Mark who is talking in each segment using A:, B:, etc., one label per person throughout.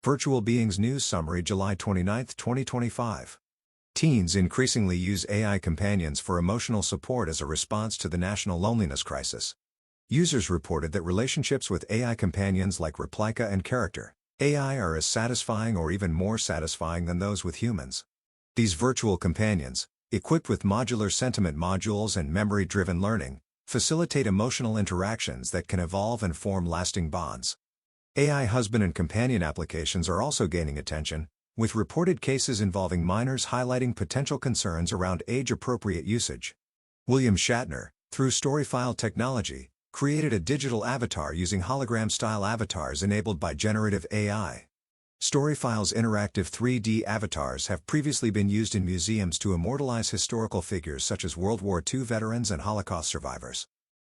A: Virtual Beings News Summary July 29, 2025. Teens increasingly use AI companions for emotional support as a response to the national loneliness crisis. Users reported that relationships with AI companions like Replika and Character AI are as satisfying or even more satisfying than those with humans. These virtual companions, equipped with modular sentiment modules and memory-driven learning, facilitate emotional interactions that can evolve and form lasting bonds. AI husband and companion applications are also gaining attention, with reported cases involving minors highlighting potential concerns around age-appropriate usage. William Shatner, through Storyfile technology, created a digital avatar using hologram-style avatars enabled by generative AI. Storyfile's interactive 3D avatars have previously been used in museums to immortalize historical figures such as World War II veterans and Holocaust survivors.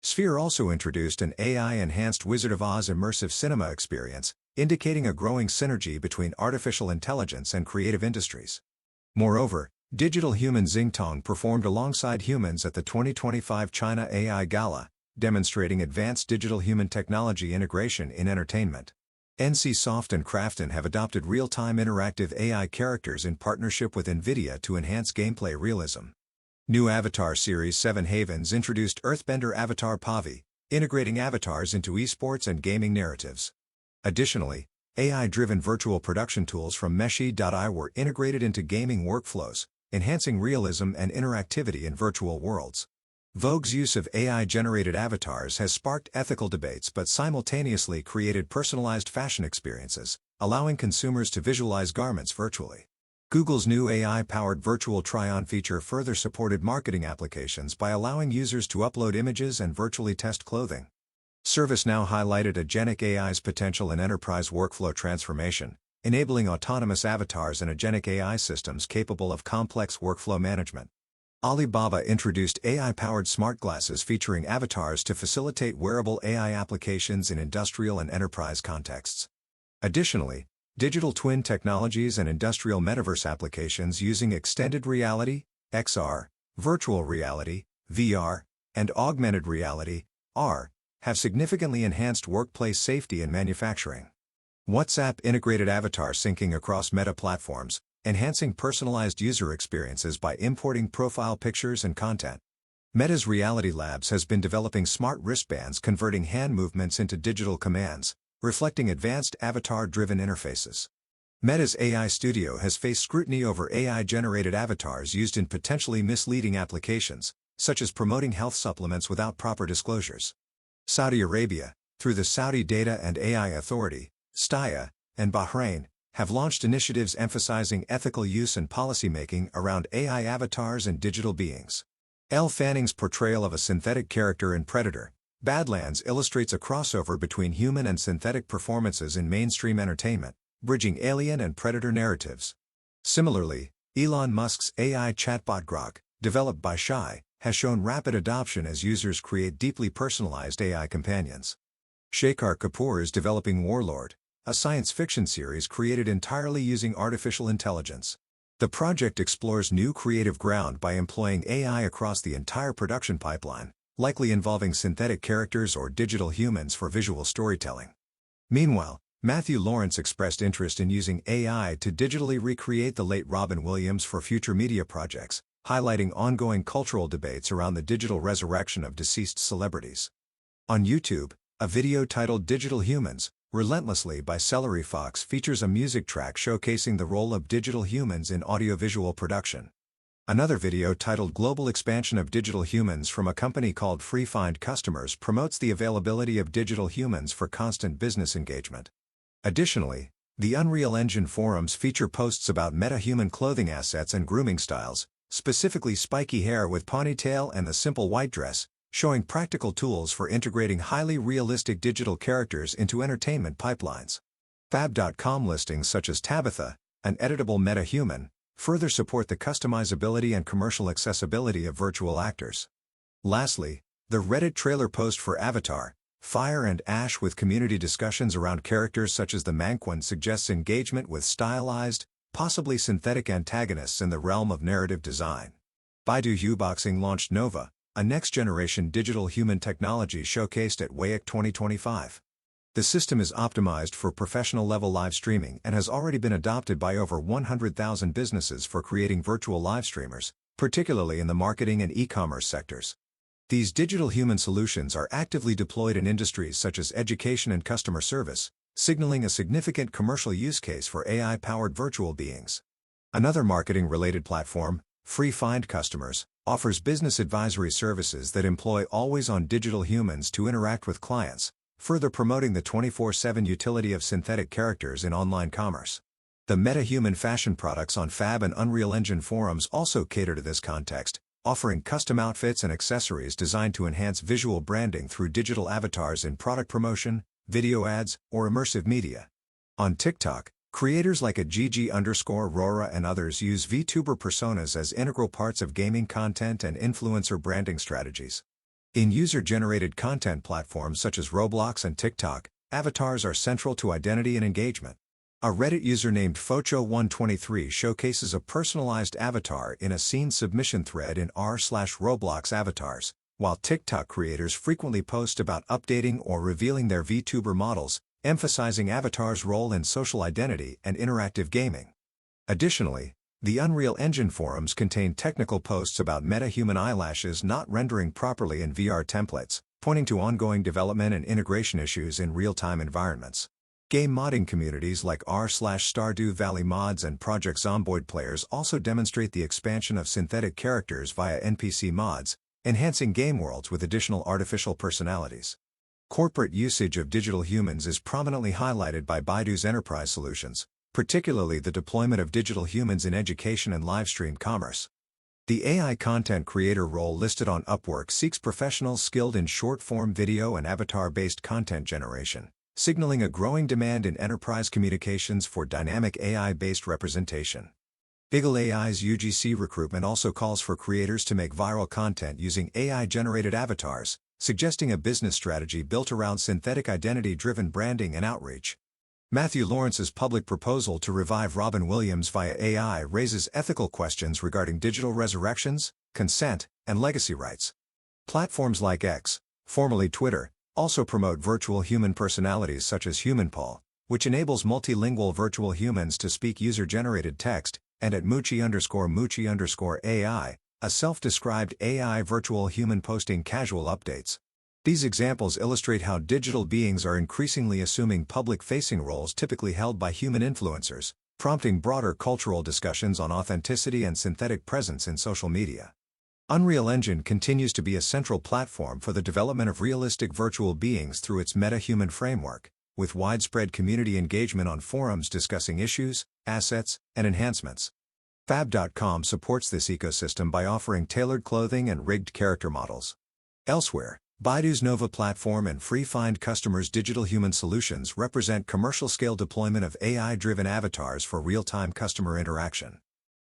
A: Sphere also introduced an AI-enhanced Wizard of Oz immersive cinema experience, indicating a growing synergy between artificial intelligence and creative industries. Moreover, digital human Xingtong performed alongside humans at the 2025 China AI Gala, demonstrating advanced digital human technology integration in entertainment. NCSoft and Krafton have adopted real-time interactive AI characters in partnership with NVIDIA to enhance gameplay realism. New Avatar Series 7 Havens introduced Earthbender Avatar Pavi, integrating avatars into esports and gaming narratives. Additionally, AI-driven virtual production tools from Meshi.ai were integrated into gaming workflows, enhancing realism and interactivity in virtual worlds. Vogue's use of AI-generated avatars has sparked ethical debates but simultaneously created personalized fashion experiences, allowing consumers to visualize garments virtually. Google's new AI-powered virtual try-on feature further supported marketing applications by allowing users to upload images and virtually test clothing. ServiceNow highlighted agentic AI's potential in enterprise workflow transformation, enabling autonomous avatars and agentic AI systems capable of complex workflow management. Alibaba introduced AI-powered smart glasses featuring avatars to facilitate wearable AI applications in industrial and enterprise contexts. Additionally, digital twin technologies and industrial metaverse applications using extended reality, XR, virtual reality, VR, and augmented reality, AR, have significantly enhanced workplace safety and manufacturing. WhatsApp integrated avatar syncing across Meta platforms, enhancing personalized user experiences by importing profile pictures and content. Meta's Reality Labs has been developing smart wristbands converting hand movements into digital commands, reflecting advanced avatar-driven interfaces. Meta's AI Studio has faced scrutiny over AI-generated avatars used in potentially misleading applications, such as promoting health supplements without proper disclosures. Saudi Arabia, through the Saudi Data and AI Authority, STAIA, and Bahrain, have launched initiatives emphasizing ethical use and policymaking around AI avatars and digital beings. Elle Fanning's portrayal of a synthetic character in Predator, Badlands illustrates a crossover between human and synthetic performances in mainstream entertainment, bridging alien and predator narratives. Similarly, Elon Musk's AI chatbot Grok, developed by Shy, has shown rapid adoption as users create deeply personalized AI companions. Shekhar Kapoor is developing Warlord, a science fiction series created entirely using artificial intelligence. The project explores new creative ground by employing AI across the entire production pipeline, likely involving synthetic characters or digital humans for visual storytelling. Meanwhile, Matthew Lawrence expressed interest in using AI to digitally recreate the late Robin Williams for future media projects, highlighting ongoing cultural debates around the digital resurrection of deceased celebrities. On YouTube, a video titled Digital Humans, Relentlessly by Celery Fox features a music track showcasing the role of digital humans in audiovisual production. Another video titled Global Expansion of Digital Humans from a company called FreeFind Customers promotes the availability of digital humans for constant business engagement. Additionally, the Unreal Engine forums feature posts about meta-human clothing assets and grooming styles, specifically spiky hair with ponytail and the simple white dress, showing practical tools for integrating highly realistic digital characters into entertainment pipelines. Fab.com listings such as Tabitha, an editable meta-human, further support the customizability and commercial accessibility of virtual actors. Lastly, the Reddit trailer post for Avatar, Fire and Ash with community discussions around characters such as the Manquan suggests engagement with stylized, possibly synthetic antagonists in the realm of narrative design. Baidu Uboxing launched Nova, a next-generation digital human technology showcased at WAIC 2025. The system is optimized for professional-level live streaming and has already been adopted by over 100,000 businesses for creating virtual live streamers, particularly in the marketing and e-commerce sectors. These digital human solutions are actively deployed in industries such as education and customer service, signaling a significant commercial use case for AI-powered virtual beings. Another marketing-related platform, Free Find Customers, offers business advisory services that employ always-on digital humans to interact with clients, further promoting the 24/7 utility of synthetic characters in online commerce. The meta-human fashion products on Fab and Unreal Engine forums also cater to this context, offering custom outfits and accessories designed to enhance visual branding through digital avatars in product promotion, video ads, or immersive media. On TikTok, creators like @GG_Rora and others use VTuber personas as integral parts of gaming content and influencer branding strategies. In user-generated content platforms such as Roblox and TikTok, avatars are central to identity and engagement. A Reddit user named Focho123 showcases a personalized avatar in a scene submission thread in r/Roblox avatars, while TikTok creators frequently post about updating or revealing their VTuber models, emphasizing avatars' role in social identity and interactive gaming. Additionally, the Unreal Engine forums contain technical posts about meta-human eyelashes not rendering properly in VR templates, pointing to ongoing development and integration issues in real-time environments. Game modding communities like r/Stardew Valley Mods and Project Zomboid players also demonstrate the expansion of synthetic characters via NPC mods, enhancing game worlds with additional artificial personalities. Corporate usage of digital humans is prominently highlighted by Baidu's enterprise solutions, particularly the deployment of digital humans in education and live-stream commerce. The AI content creator role listed on Upwork seeks professionals skilled in short-form video and avatar-based content generation, signaling a growing demand in enterprise communications for dynamic AI-based representation. Eagle AI's UGC recruitment also calls for creators to make viral content using AI-generated avatars, suggesting a business strategy built around synthetic identity-driven branding and outreach. Matthew Lawrence's public proposal to revive Robin Williams via AI raises ethical questions regarding digital resurrections, consent, and legacy rights. Platforms like X, formerly Twitter, also promote virtual human personalities such as HumanPaul, which enables multilingual virtual humans to speak user-generated text, and at Moochie_AI, a self-described AI virtual human posting casual updates. These examples illustrate how digital beings are increasingly assuming public-facing roles typically held by human influencers, prompting broader cultural discussions on authenticity and synthetic presence in social media. Unreal Engine continues to be a central platform for the development of realistic virtual beings through its meta-human framework, with widespread community engagement on forums discussing issues, assets, and enhancements. Fab.com supports this ecosystem by offering tailored clothing and rigged character models. Elsewhere, Baidu's Nova platform and Free Find Customers' digital human solutions represent commercial-scale deployment of AI-driven avatars for real-time customer interaction.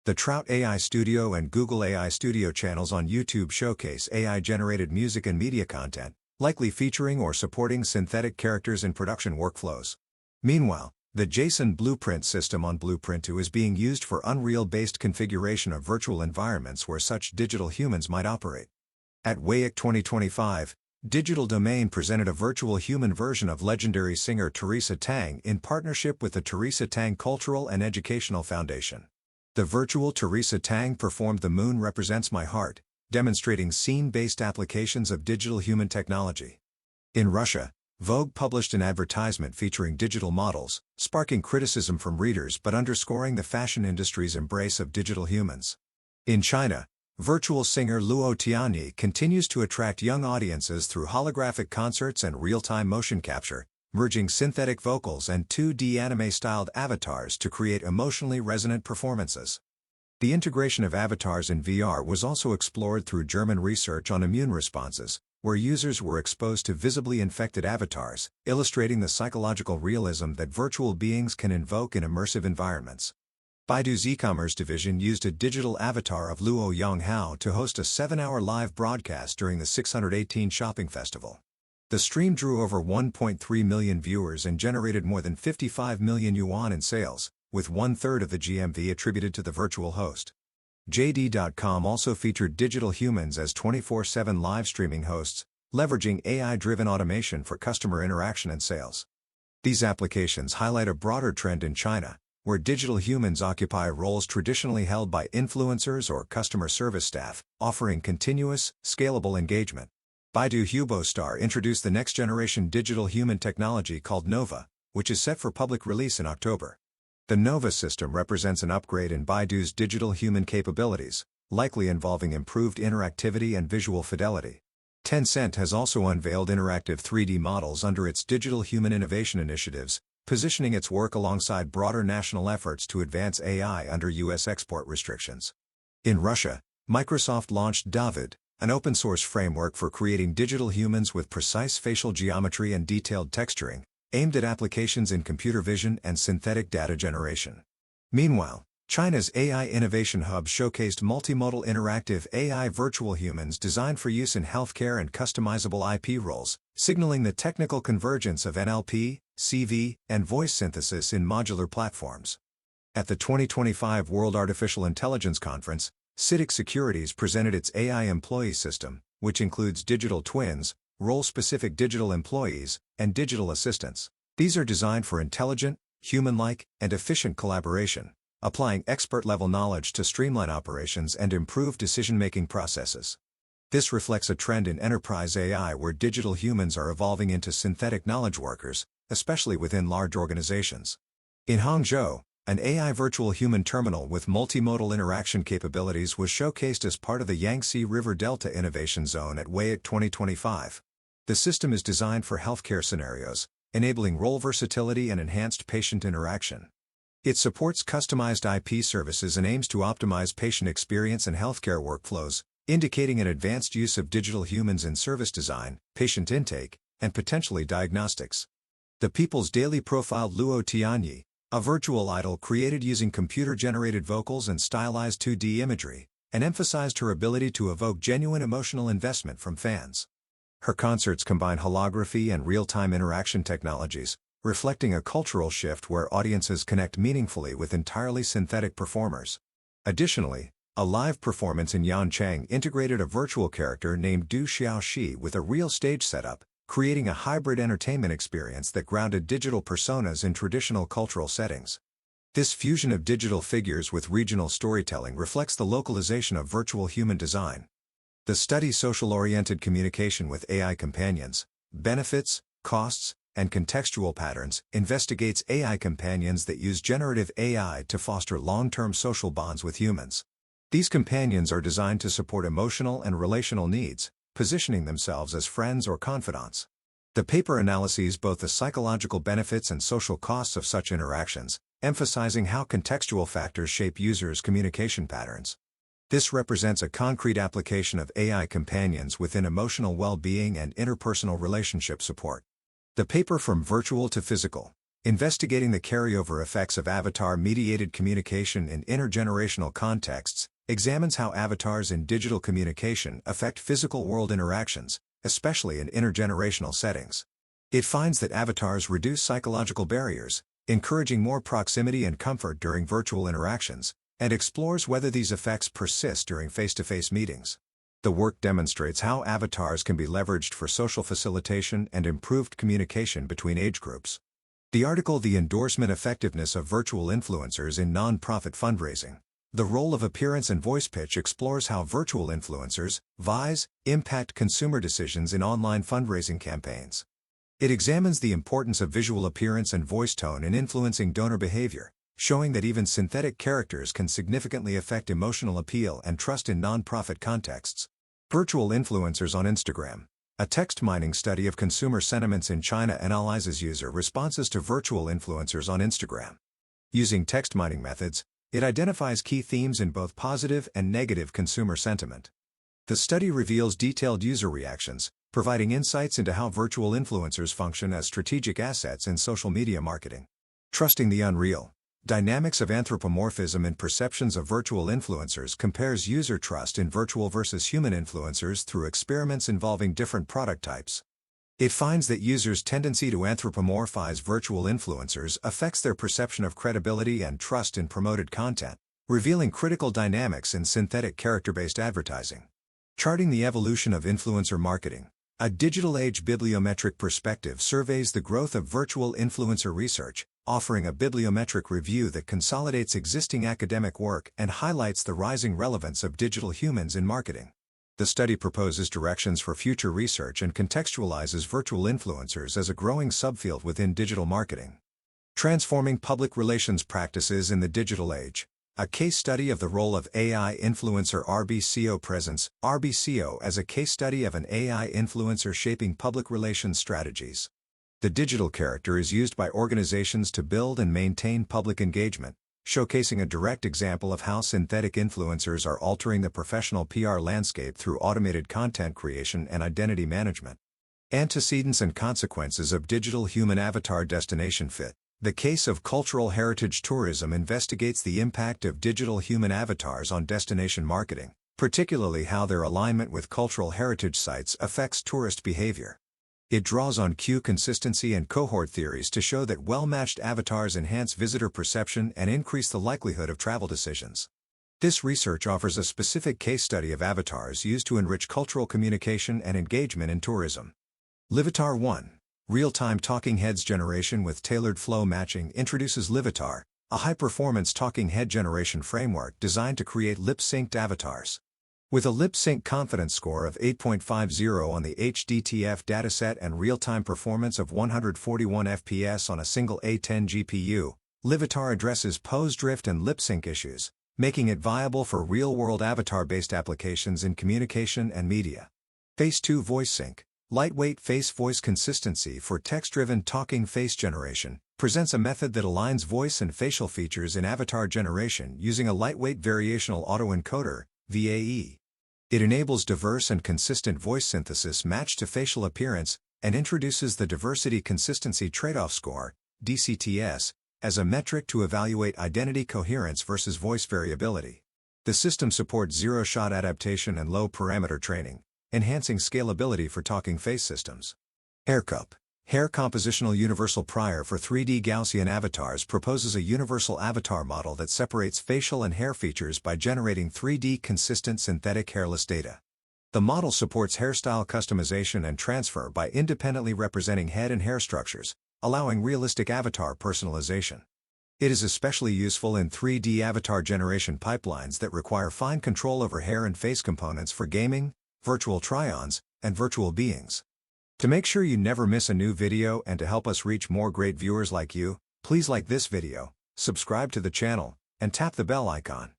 A: The Trout AI Studio and Google AI Studio channels on YouTube showcase AI-generated music and media content, likely featuring or supporting synthetic characters in production workflows. Meanwhile, the JSON Blueprint system on Blueprint2 is being used for Unreal-based configuration of virtual environments where such digital humans might operate. At WAIC 2025, Digital Domain presented a virtual human version of legendary singer Teresa Tang in partnership with the Teresa Tang Cultural and Educational Foundation. The virtual Teresa Tang performed "The Moon Represents My Heart," demonstrating scene-based applications of digital human technology. In Russia, Vogue published an advertisement featuring digital models, sparking criticism from readers but underscoring the fashion industry's embrace of digital humans. In China, virtual singer Luo Tianyi continues to attract young audiences through holographic concerts and real-time motion capture, merging synthetic vocals and 2D anime-styled avatars to create emotionally resonant performances. The integration of avatars in VR was also explored through German research on immune responses, where users were exposed to visibly infected avatars, illustrating the psychological realism that virtual beings can invoke in immersive environments. Baidu's e-commerce division used a digital avatar of Luo Yonghao to host a 7-hour live broadcast during the 618 Shopping Festival. The stream drew over 1.3 million viewers and generated more than 55 million yuan in sales, with 1/3 of the GMV attributed to the virtual host. JD.com also featured digital humans as 24/7 live streaming hosts, leveraging AI-driven automation for customer interaction and sales. These applications highlight a broader trend in China, where digital humans occupy roles traditionally held by influencers or customer service staff, offering continuous, scalable engagement. Baidu Hubostar introduced the next-generation digital human technology called Nova, which is set for public release in October. The Nova system represents an upgrade in Baidu's digital human capabilities, likely involving improved interactivity and visual fidelity. Tencent has also unveiled interactive 3D models under its Digital Human Innovation Initiatives, positioning its work alongside broader national efforts to advance AI under U.S. export restrictions. In Russia, Microsoft launched David, an open-source framework for creating digital humans with precise facial geometry and detailed texturing, aimed at applications in computer vision and synthetic data generation. Meanwhile, China's AI Innovation Hub showcased multimodal interactive AI virtual humans designed for use in healthcare and customizable IP roles, signaling the technical convergence of NLP, CV, and voice synthesis in modular platforms. At the 2025 World Artificial Intelligence Conference, CITIC Securities presented its AI employee system, which includes digital twins, role-specific digital employees, and digital assistants. These are designed for intelligent, human-like, and efficient collaboration, applying expert-level knowledge to streamline operations and improve decision-making processes. This reflects a trend in enterprise AI where digital humans are evolving into synthetic knowledge workers, especially within large organizations. In Hangzhou, an AI virtual human terminal with multimodal interaction capabilities was showcased as part of the Yangtze River Delta Innovation Zone at WAIC 2025. The system is designed for healthcare scenarios, enabling role versatility and enhanced patient interaction. It supports customized IP services and aims to optimize patient experience and healthcare workflows, indicating an advanced use of digital humans in service design, patient intake, and potentially diagnostics. The People's Daily profiled Luo Tianyi, a virtual idol created using computer-generated vocals and stylized 2D imagery, and emphasized her ability to evoke genuine emotional investment from fans. Her concerts combine holography and real-time interaction technologies, reflecting a cultural shift where audiences connect meaningfully with entirely synthetic performers. Additionally, a live performance in Yancheng integrated a virtual character named Du Xiaoxi with a real stage setup, creating a hybrid entertainment experience that grounded digital personas in traditional cultural settings. This fusion of digital figures with regional storytelling reflects the localization of virtual human design. The study Social-Oriented Communication with AI Companions, Benefits, Costs, and Contextual Patterns investigates AI companions that use generative AI to foster long-term social bonds with humans. These companions are designed to support emotional and relational needs, positioning themselves as friends or confidants. The paper analyses both the psychological benefits and social costs of such interactions, emphasizing how contextual factors shape users' communication patterns. This represents a concrete application of AI companions within emotional well-being and interpersonal relationship support. The paper From Virtual to Physical, investigating the carryover effects of avatar-mediated communication in intergenerational contexts, examines how avatars in digital communication affect physical world interactions, especially in intergenerational settings. It finds that avatars reduce psychological barriers, encouraging more proximity and comfort during virtual interactions, and explores whether these effects persist during face-to-face meetings. The work demonstrates how avatars can be leveraged for social facilitation and improved communication between age groups. The article The Endorsement Effectiveness of Virtual Influencers in Nonprofit Fundraising. The Role of Appearance and Voice Pitch explores how virtual influencers, VIs, impact consumer decisions in online fundraising campaigns. It examines the importance of visual appearance and voice tone in influencing donor behavior, showing that even synthetic characters can significantly affect emotional appeal and trust in nonprofit contexts. Virtual influencers on Instagram. A text mining study of consumer sentiments in China analyzes user responses to virtual influencers on Instagram. Using text mining methods, it identifies key themes in both positive and negative consumer sentiment. The study reveals detailed user reactions, providing insights into how virtual influencers function as strategic assets in social media marketing. Trusting the unreal. Dynamics of anthropomorphism in perceptions of virtual influencers compares user trust in virtual versus human influencers through experiments involving different product types. It finds that users' tendency to anthropomorphize virtual influencers affects their perception of credibility and trust in promoted content, revealing critical dynamics in synthetic character-based advertising. Charting the evolution of influencer marketing. A digital age bibliometric perspective surveys the growth of virtual influencer research, offering a bibliometric review that consolidates existing academic work and highlights the rising relevance of digital humans in marketing. The study proposes directions for future research and contextualizes virtual influencers as a growing subfield within digital marketing. Transforming public relations practices in the digital age. A case study of the role of AI influencer RBCO presence, RBCO as a case study of an AI influencer shaping public relations strategies. The digital character is used by organizations to build and maintain public engagement, showcasing a direct example of how synthetic influencers are altering the professional PR landscape through automated content creation and identity management. Antecedents and consequences of digital human avatar destination fit. The case of cultural heritage tourism investigates the impact of digital human avatars on destination marketing, particularly how their alignment with cultural heritage sites affects tourist behavior. It draws on Q consistency and cohort theories to show that well-matched avatars enhance visitor perception and increase the likelihood of travel decisions. This research offers a specific case study of avatars used to enrich cultural communication and engagement in tourism. Livatar 1. Real-time talking heads generation with tailored flow matching introduces Livatar, a high-performance talking head generation framework designed to create lip-synced avatars. With a lip-sync confidence score of 8.50 on the HDTF dataset and real-time performance of 141 FPS on a single A10 GPU, Livatar addresses pose drift and lip-sync issues, making it viable for real-world avatar-based applications in communication and media. Phase 2 Voice Sync. Lightweight face-voice consistency for text-driven talking face generation presents a method that aligns voice and facial features in avatar generation using a lightweight variational autoencoder, VAE. It enables diverse and consistent voice synthesis matched to facial appearance and introduces the Diversity Consistency Trade-off Score, DCTS, as a metric to evaluate identity coherence versus voice variability. The system supports zero-shot adaptation and low-parameter training, enhancing scalability for talking face systems. HairCup. Hair Compositional Universal Prior for 3D Gaussian Avatars proposes a universal avatar model that separates facial and hair features by generating 3D consistent synthetic hairless data. The model supports hairstyle customization and transfer by independently representing head and hair structures, allowing realistic avatar personalization. It is especially useful in 3D avatar generation pipelines that require fine control over hair and face components for gaming, virtual try-ons, and virtual beings. To make sure you never miss a new video and to help us reach more great viewers like you, please like this video, subscribe to the channel, and tap the bell icon.